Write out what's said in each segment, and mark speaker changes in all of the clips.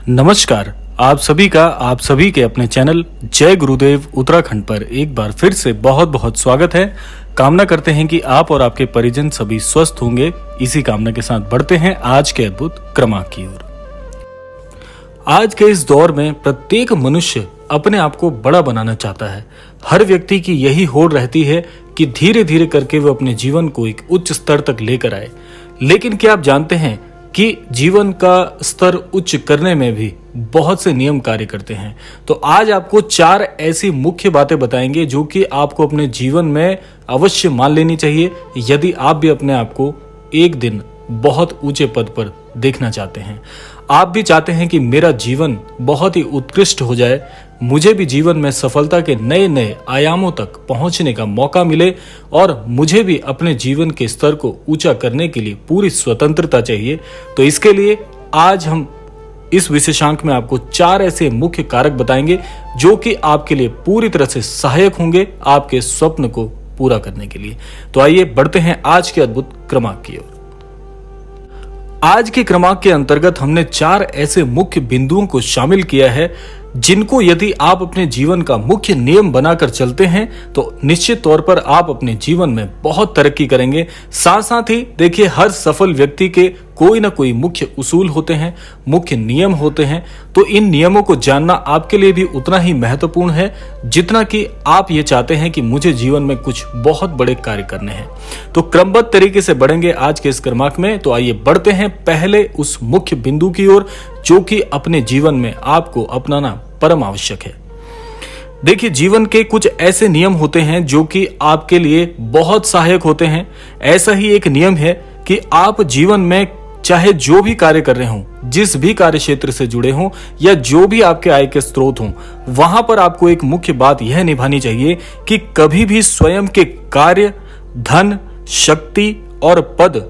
Speaker 1: नमस्कार। आप सभी के अपने चैनल जय गुरुदेव उत्तराखंड पर एक बार फिर से बहुत बहुत स्वागत है। कामना करते हैं कि आप और आपके परिजन सभी स्वस्थ होंगे। इसी कामना के साथ बढ़ते हैं आज के अद्भुत क्रमांक की ओर। आज के इस दौर में प्रत्येक मनुष्य अपने आप को बड़ा बनाना चाहता है। हर व्यक्ति की यही होड़ रहती है कि धीरे धीरे करके वो अपने जीवन को एक उच्च स्तर तक लेकर आए। लेकिन क्या आप जानते हैं कि जीवन का स्तर उच्च करने में भी बहुत से नियम कार्य करते हैं। तो आज आपको 4 ऐसी मुख्य बातें बताएंगे जो कि आपको अपने जीवन में अवश्य मान लेनी चाहिए यदि आप भी अपने आप को एक दिन बहुत ऊंचे पद पर देखना चाहते हैं। आप भी चाहते हैं कि मेरा जीवन बहुत ही उत्कृष्ट हो जाए, मुझे भी जीवन में सफलता के नए नए आयामों तक पहुंचने का मौका मिले और मुझे भी अपने जीवन के स्तर को ऊंचा करने के लिए पूरी स्वतंत्रता चाहिए। तो इसके लिए आज हम इस विशेषांक में आपको 4 ऐसे मुख्य कारक बताएंगे जो कि आपके लिए पूरी तरह से सहायक होंगे आपके स्वप्न को पूरा करने के लिए। तो आइए बढ़ते हैं आज के अद्भुत क्रमांक की ओर। आज के क्रमांक के अंतर्गत हमने 4 ऐसे मुख्य बिंदुओं को शामिल किया है जिनको यदि आप अपने जीवन का मुख्य नियम बनाकर चलते हैं तो निश्चित तौर पर आप अपने जीवन में बहुत तरक्की करेंगे। साथ साथ ही देखिए, हर सफल व्यक्ति के कोई ना कोई मुख्य उसूल होते हैं, मुख्य नियम होते हैं। तो इन नियमों को जानना आपके लिए भी उतना ही महत्वपूर्ण है जितना कि आप ये चाहते हैं कि मुझे जीवन में कुछ बहुत बड़े कार्य करने हैं। तो क्रमबद्ध तरीके से बढ़ेंगे आज के इस क्रमांक में। तो आइए बढ़ते हैं पहले उस मुख्य बिंदु की ओर जो कि अपने जीवन में आपको अपनाना परम आवश्यक है। देखिए, जीवन के कुछ ऐसे नियम होते हैं जो कि आपके लिए बहुत सहायक होते हैं। ऐसा ही एक नियम है कि आप जीवन में चाहे जो भी कार्य कर रहे हों, जिस भी कार्य क्षेत्र से जुड़े हों या जो भी आपके आय के स्रोत हों, वहां पर आपको एक मुख्य बात यह निभानी चाहिए कि कभी भी स्वयं के कार्य, धन, शक्ति और पद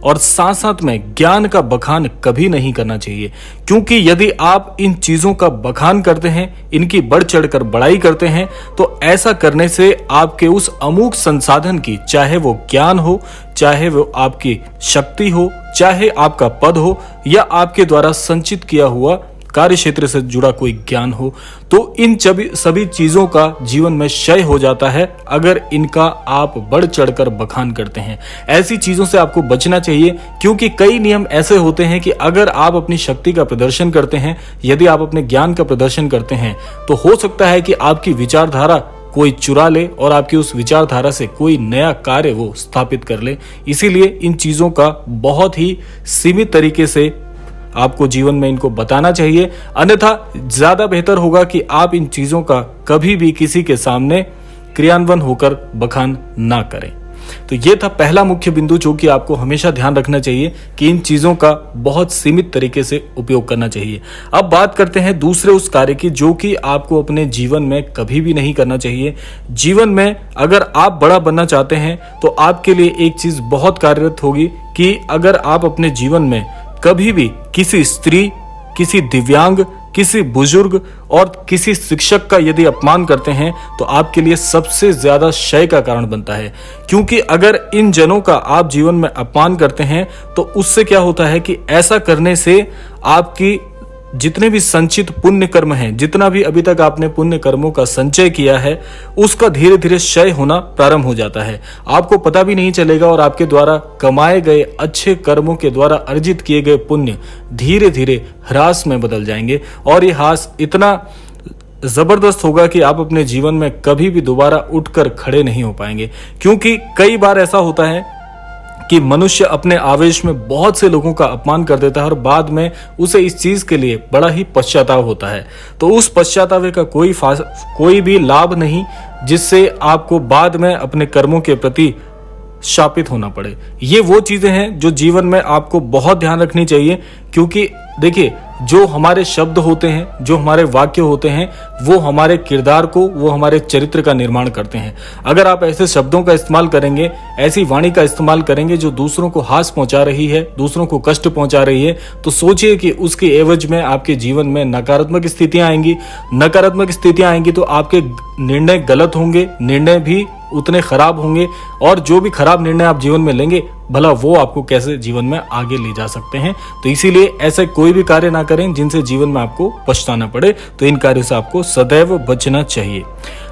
Speaker 1: और साथ साथ में ज्ञान का बखान कभी नहीं करना चाहिए। क्योंकि यदि आप इन चीजों का बखान करते हैं, इनकी बढ़ चढ़कर बड़ाई करते हैं, तो ऐसा करने से आपके उस अमूक संसाधन की, चाहे वो ज्ञान हो, चाहे वो आपकी शक्ति हो, चाहे आपका पद हो या आपके द्वारा संचित किया हुआ कार्य क्षेत्र से जुड़ा कोई ज्ञान हो, तो इन सभी चीजों का जीवन में क्षय हो जाता है अगर इनका आप बढ़ चढ़कर बखान करते हैं। ऐसी चीजों से आपको बचना चाहिए क्योंकि कई नियम ऐसे होते हैं कि अगर आप अपनी शक्ति का प्रदर्शन करते हैं, यदि आप अपने ज्ञान का प्रदर्शन करते हैं, तो हो सकता है कि आपकी विचारधारा कोई चुरा ले और आपकी उस विचारधारा से कोई नया कार्य वो स्थापित कर ले। इसीलिए इन चीजों का बहुत ही सीमित तरीके से आपको जीवन में इनको बताना चाहिए, अन्यथा ज्यादा बेहतर होगा कि आप इन चीजों का कभी भी किसी के सामने क्रियान्वयन होकर बखान ना करें। तो ये था पहला मुख्य बिंदु जो कि आपको हमेशा ध्यान रखना चाहिए कि इन चीजों का बहुत सीमित तरीके से उपयोग करना चाहिए। अब बात करते हैं दूसरे उस कार्य की जो कि आपको अपने जीवन में कभी भी नहीं करना चाहिए। जीवन में अगर आप बड़ा बनना चाहते हैं तो आपके लिए एक चीज बहुत कार्यरत होगी कि अगर आप अपने जीवन में कभी भी किसी स्त्री, किसी दिव्यांग, किसी बुजुर्ग और किसी शिक्षक का यदि अपमान करते हैं तो आपके लिए सबसे ज्यादा क्षय का कारण बनता है। क्योंकि अगर इन जनों का आप जीवन में अपमान करते हैं तो उससे क्या होता है कि ऐसा करने से आपकी जितने भी संचित पुण्य कर्म हैं, जितना भी अभी तक आपने पुण्य कर्मों का संचय किया है, उसका धीरे धीरे क्षय होना प्रारंभ हो जाता है। आपको पता भी नहीं चलेगा और आपके द्वारा कमाए गए अच्छे कर्मों के द्वारा अर्जित किए गए पुण्य धीरे धीरे ह्रास में बदल जाएंगे और ये ह्रास इतना जबरदस्त होगा कि आप अपने जीवन में कभी भी दोबारा उठकर खड़े नहीं हो पाएंगे। क्योंकि कई बार ऐसा होता है कि मनुष्य अपने आवेश में बहुत से लोगों का अपमान कर देता है और बाद में उसे इस चीज के लिए बड़ा ही पश्चाताप होता है। तो उस पश्चाताप का कोई भी लाभ नहीं जिससे आपको बाद में अपने कर्मों के प्रति शापित होना पड़े। ये वो चीजें हैं जो जीवन में आपको बहुत ध्यान रखनी चाहिए। क्योंकि देखिए, जो हमारे शब्द होते हैं, जो हमारे वाक्य होते हैं, वो हमारे किरदार को, वो हमारे चरित्र का निर्माण करते हैं। अगर आप ऐसे शब्दों का इस्तेमाल करेंगे, ऐसी वाणी का इस्तेमाल करेंगे जो दूसरों को हास पहुंचा रही है, दूसरों को कष्ट पहुंचा रही है, तो सोचिए कि उसके एवज में आपके जीवन में नकारात्मक स्थितियां आएंगी। नकारात्मक स्थितियां आएंगी तो आपके निर्णय गलत होंगे, निर्णय भी उतने खराब होंगे, और जो भी खराब निर्णय आप जीवन में लेंगे भला वो आपको कैसे जीवन में आगे ले जा सकते हैं। तो इसीलिए ऐसे कोई भी कार्य ना करें जिनसे जीवन में आपको पछताना पड़े, तो इन कार्यों से आपको सदैव बचना चाहिए।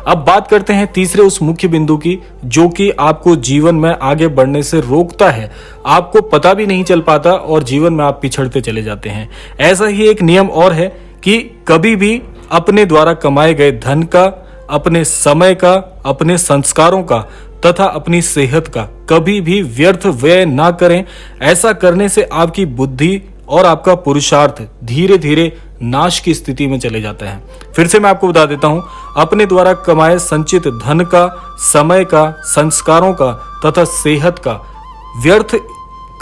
Speaker 1: अब बात करते हैं तीसरे उस मुख्य बिंदु की, जो कि आपको जीवन में आगे बढ़ने से रोकता है, आपको पता भी नहीं चल पाता और जीवन में आप पिछड़ते चले जाते हैं। ऐसा ही एक नियम और है कि कभी भी अपने द्वारा कमाए गए धन का, अपने समय का, अपने संस्कारों का तथा अपनी सेहत का कभी भी व्यर्थ व्यय ना करें। ऐसा करने से आपकी बुद्धि और आपका पुरुषार्थ धीरे धीरे नाश की स्थिति में चले जाता है। फिर से मैं आपको बता देता हूं, अपने द्वारा कमाए संचित धन का, समय का, संस्कारों का तथा सेहत का व्यर्थ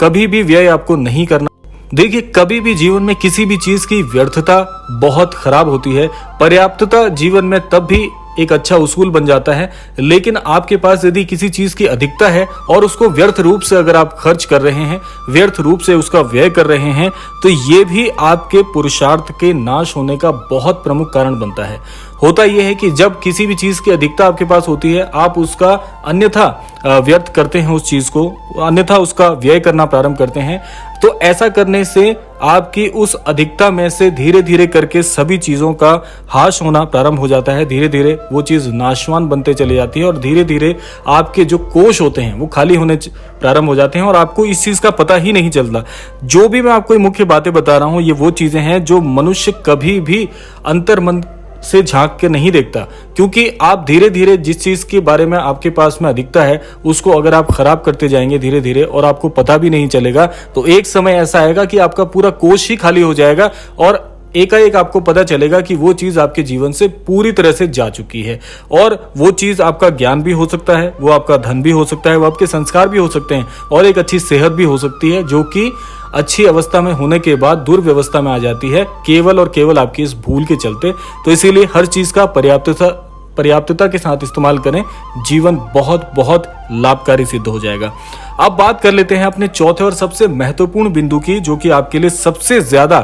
Speaker 1: कभी भी व्यय आपको नहीं करना। देखिए, कभी भी जीवन में किसी भी चीज की व्यर्थता बहुत खराब होती है। पर्याप्तता जीवन में तब भी एक अच्छा उसूल बन जाता है, लेकिन आपके पास यदि किसी चीज की अधिकता है और उसको व्यर्थ रूप से अगर आप खर्च कर रहे हैं, व्यर्थ रूप से उसका व्यय कर रहे हैं, तो ये भी आपके पुरुषार्थ के नाश होने का बहुत प्रमुख कारण बनता है। होता यह है कि जब किसी भी चीज की अधिकता आपके पास होती है, आप उसका अन्यथा व्यर्थ करते हैं, उस चीज को अन्यथा उसका व्यय करना प्रारंभ करते हैं, तो ऐसा करने से आपकी उस अधिकता में से धीरे धीरे करके सभी चीजों का हाश होना प्रारंभ हो जाता है। धीरे धीरे वो चीज नाशवान बनते चली जाती है और धीरे धीरे आपके जो कोष होते हैं वो खाली होने प्रारंभ हो जाते हैं और आपको इस चीज का पता ही नहीं चलता। जो भी मैं आपको मुख्य बातें बता रहा हूं, ये वो चीजें हैं जो मनुष्य कभी भी अंतर्मन से झांक के नहीं देखता, क्योंकि आप धीरे धीरे जिस चीज के बारे में आपके पास में अधिकता है उसको अगर आप खराब करते जाएंगे धीरे धीरे और आपको पता भी नहीं चलेगा, तो एक समय ऐसा आएगा कि आपका पूरा कोष ही खाली हो जाएगा और एकाएक आपको पता चलेगा कि वो चीज आपके जीवन से पूरी तरह से जा चुकी है। और वो चीज आपका ज्ञान भी हो सकता है, वो आपका धन भी हो सकता है, वो आपके संस्कार भी हो सकते हैं और एक अच्छी सेहत भी हो सकती है, जो कि अच्छी अवस्था में होने के बाद दुर्व्यवस्था में आ जाती है, केवल और केवल आपकी इस भूल के चलते। तो इसीलिए हर चीज का पर्याप्तता के साथ इस्तेमाल करें, जीवन बहुत बहुत लाभकारी सिद्ध हो जाएगा। अब बात कर लेते हैं अपने चौथे और सबसे महत्वपूर्ण बिंदु की, जो कि आपके लिए सबसे ज्यादा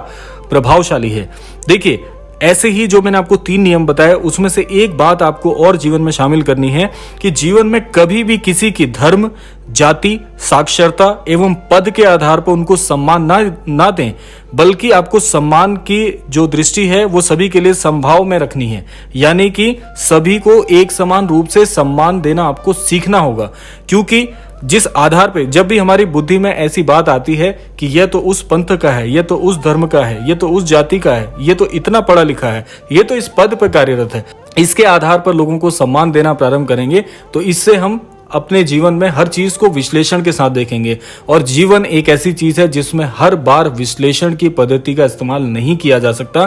Speaker 1: प्रभावशाली है। देखिए, ऐसे ही जो मैंने आपको 3 नियम बताए, उसमें से एक बात आपको और जीवन में शामिल करनी है कि जीवन में कभी भी किसी की धर्म, जाति, साक्षरता एवं पद के आधार पर उनको सम्मान ना दें, बल्कि आपको सम्मान की जो दृष्टि है वो सभी के लिए समभाव में रखनी है। यानी कि सभी को एक समान रूप से सम्मान देना आपको सीखना होगा, क्योंकि जिस आधार पे जब भी हमारी बुद्धि में ऐसी बात आती है कि यह तो उस पंथ का है, यह तो उस धर्म का है, यह तो उस जाति का है, यह तो इतना पढ़ा लिखा है, यह तो इस पद पर कार्यरत है, इसके आधार पर लोगों को सम्मान देना प्रारंभ करेंगे, तो इससे हम अपने जीवन में हर चीज को विश्लेषण के साथ देखेंगे। और जीवन एक ऐसी चीज है जिसमें हर बार विश्लेषण की पद्धति का इस्तेमाल नहीं किया जा सकता।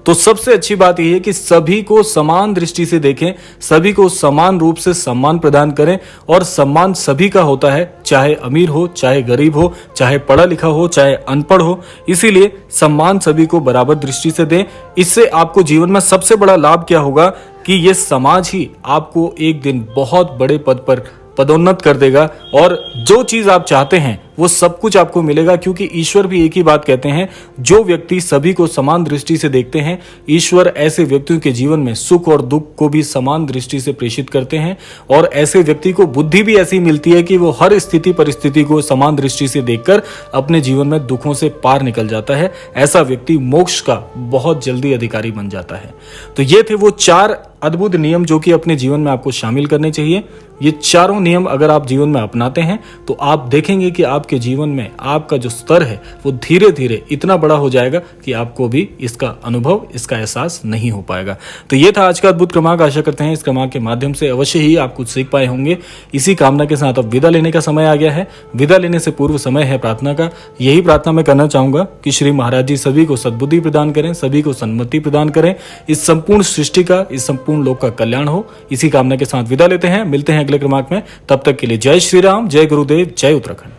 Speaker 1: तो सबसे अच्छी बात यह है कि सभी को समान दृष्टि से देखें, सभी को समान रूप से सम्मान प्रदान करें। और सम्मान सभी का होता है, चाहे अमीर हो, चाहे गरीब हो, चाहे पढ़ा लिखा हो, चाहे अनपढ़ हो। इसीलिए सम्मान सभी को बराबर दृष्टि से दें। इससे आपको जीवन में सबसे बड़ा लाभ क्या होगा कि यह समाज ही आपको एक दिन बहुत बड़े पद पर पदोन्नत कर देगा और जो चीज आप चाहते हैं वो सब कुछ आपको मिलेगा। क्योंकि ईश्वर भी एक ही बात कहते हैं, जो व्यक्ति सभी को समान दृष्टि से देखते हैं, ईश्वर ऐसे व्यक्तियों के जीवन में सुख और दुख को भी समान दृष्टि से प्रेषित करते हैं। और ऐसे व्यक्ति को बुद्धि भी ऐसी मिलती है कि वो हर स्थिति परिस्थिति को समान दृष्टि से देखकर अपने जीवन में दुखों से पार निकल जाता है। ऐसा व्यक्ति मोक्ष का बहुत जल्दी अधिकारी बन जाता है। तो ये थे वो 4 अद्भुत नियम जो कि अपने जीवन में आपको शामिल करने चाहिए। ये चारों नियम अगर आप जीवन में अपनाते हैं तो आप देखेंगे कि आपके जीवन में आपका जो स्तर है वो धीरे धीरे इतना बड़ा हो जाएगा कि आपको भी इसका अनुभव, इसका एहसास नहीं हो पाएगा। तो ये था आज का अद्भुत क्रमांक। आशा करते हैं इस क्रमांक के माध्यम से अवश्य ही आप कुछ सीख पाए होंगे। इसी कामना के साथ अब विदा लेने का समय आ गया है। विदा लेने से पूर्व समय है प्रार्थना का। यही प्रार्थना मैं करना चाहूंगा कि श्री महाराज जी सभी को सद्बुद्धि प्रदान करें, सभी को सन्मति प्रदान करें, इस संपूर्ण सृष्टि का, इस संपूर्ण लोक का कल्याण हो। इसी कामना के साथ विदा लेते हैं। मिलते हैं अगले क्रमांक में। तब तक के लिए जय श्री राम, जय गुरुदेव, जय उत्तराखंड।